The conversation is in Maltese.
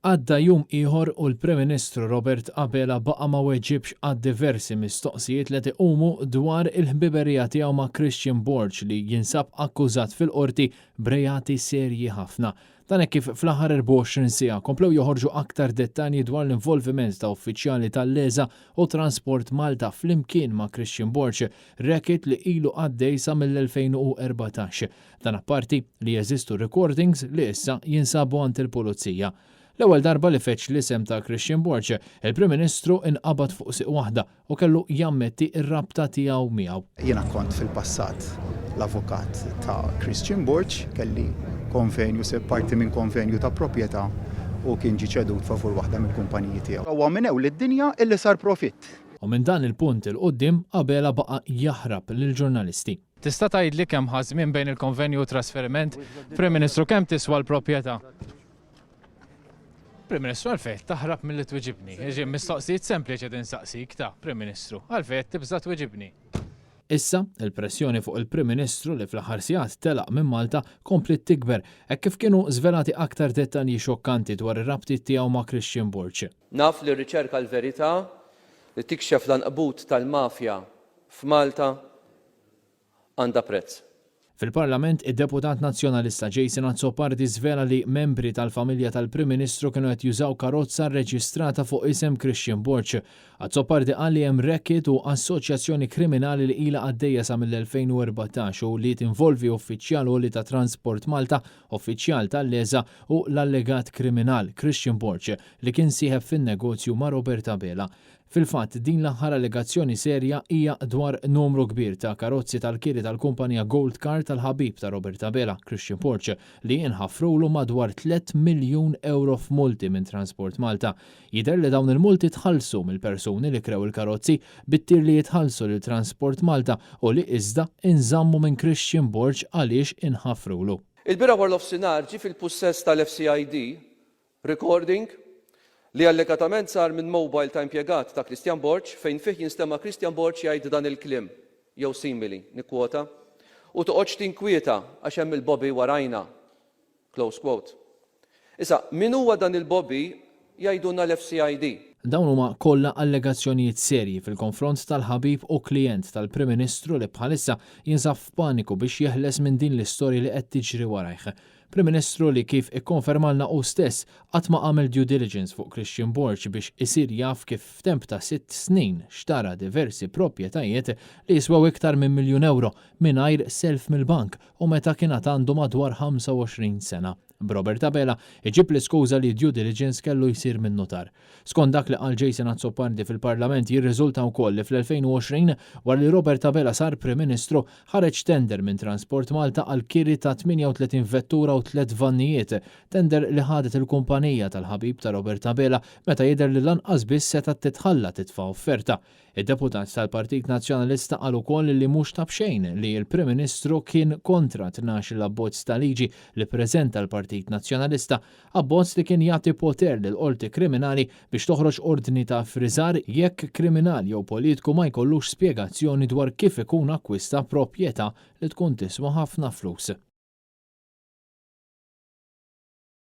Għadda jum ieħor u l-Prim Ministru Robert Abela baqa' ma weġibx għad diversi mistoqsijiet li tiqumu dwar il-ħbiberija tiegħu ma' Christian Borch li jinsab akkużat fil-qorti b'rejati serji ħafna. Dan kif fl-aħħar 24 siegħa komplew joħorġu aktar dettalji dwar l-involviment ta' uffiċjali tal-Leża u Transport Malta flimkien ma' Christian Borch, racket li ilu għaddej sa mill-2014. Dan apparti li jeżistu recordings li issa jinsabu għand il-Pulizija. L-ewwel darba li feċ l-isem ta' Christian Borch, il-Prim Ministru inqabad fuq siq waħda u kellu jammetti r-rabta tiegħu miegħu. Jiena kont fil-passat l-avukat ta' Christian Borch, kelli konvenju se parti minn konvenju ta' proprjetà u kien ġie ċedut favur waħda mill-kumpaniji tiegħu. Huwa minn hawn lid-dinja illi sar profitt. U minn dan il-punt il-qudiem Abela baqa' jaħrab lill-ġurnalisti. Tista' tgħidli kemm ħażmien bejn il-konvenju u trasferiment? Prim Ministru kemm tiswa l-proprjetà? Prim Ministru għalfejn taħrab milli tweġibni. Ġie mistoqsijiet sempliċi din saqsik ta' Prim Ministru. Għalfejn tibża tweġibni. Issa, il-pressjoni fuq il-Prim Ministru li fl-aħħar sigħat telaq minn Malta komplet tikber hekk kif kienu żvelati aktar dettalji xokkanti dwar ir-rabtiet tiegħu ma' Christian Borch. Naf li r-riċerka l-verità li tikxef l-anqbut tal-mafja f'Malta għandha prezz. Fil-Parlament, id-Deputat Nazzjonalista Jason Azzopardi żvela li membri tal-familja tal-Prim Ministru kienu qed jużaw karozza rreġistrata fuq isem Christian Borch. Azzopardi qal li hemm racket u assoċjazzjoni kriminali li ilha għaddejja sa mill-2014 u li tinvolvi uffiċjal li ta' Transport Malta, uffiċjal tal-Leża u l-allegat kriminal Christian Borch li kien sieħeb fin-negozju ma' Robert Abela. Fil-fatt, din l-aħħar allegazzjoni serja hija dwar numru kbir ta' karozzi tal-kieri tal-kumpanija Gold Car tal-ħabib ta' Robert Abela, Christian Borch, li jinħafrulu madwar 3 miljun euro f'multi minn Transport Malta. Jidher li dawn il-multi tħallsu mill-persuni li krew il-karozzi bittir li jitħallsu lil Transport Malta u li iżda inżammu minn Christian Borch għaliex inħafrulu. Il-bira war l-ofsinar ġi fil-pussess tal-FCID recording li allegatament sar minn mobile ta' impjegat ta' Christian Borch fejn fih jinstema' Christian Borch jgħid dan il-kliem jew simili nikkwota u toqgħodx tinkwieta għax hemm il-Bobby warajna. Close quote. Issa min huwa dan il-Bobby jgħidulna l-FCID. Dawn huma kollha allegazzjonijiet serji fil-konfront tal-ħabib u klijent tal-Prim Ministru li bħalissa jinsab f'paniku biex jeħles minn din l-istorja li qed tiġri warajh. Prim Ministru li kif ikkonfermalna hu stess qatt ma għamel due diligence fuq Christian Borch biex isir jaf kif f'temp ta' 6 snin xtara diversi proprjetajiet li jiswew iktar minn miljun euro mingħajr self mill-bank u meta kien għandu madwar 25 sena. Robert Abela iġib l-iskuża li due diligence kellu jsir minn notar. Skont dak li qal Jason Azzopardi fil-Parlament jirriżulta wkoll li fl-2020 wara li Robert Abela sar Prim Ministru ħareġ tender minn Transport Malta għal kieri ta' 38 vettura u 3 vannijiet, tender li ħadet il-kumpanija tal-ħabib ta' Robert Abela meta jidher li lanqas biss seta' titħalla titfa' offerta. Id-deputat tal-Partit Nazzjonalista qal ukoll li mhux tab xejn li l-Prim Ministru kien kontra tnax l-abbozz ta' liġi li preżenta l-Partit Nazzjonalista, abbozz li kien jagħti poter lil qorti kriminali biex toħroġ ordni ta' friżar jekk kriminali jew politiku ma jkollux spjegazzjoni dwar kif ikun akkwista proprjetà li tkun tiswa ħafna flus.